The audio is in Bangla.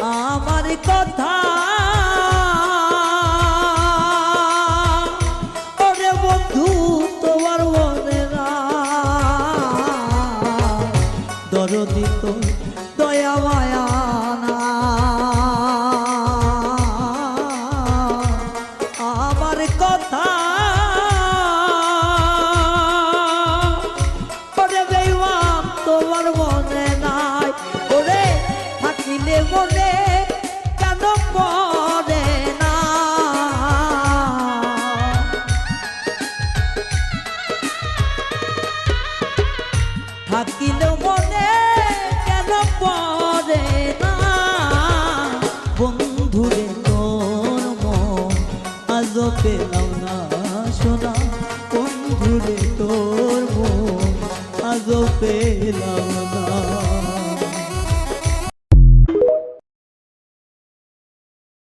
আমার কথা ওরে বন্ধু তোমার মনে না দরদি তো দয়া মায়া না আমার কথা ওরে বেঈমান তোমার মনে নাই ওরে থাকিলে মনে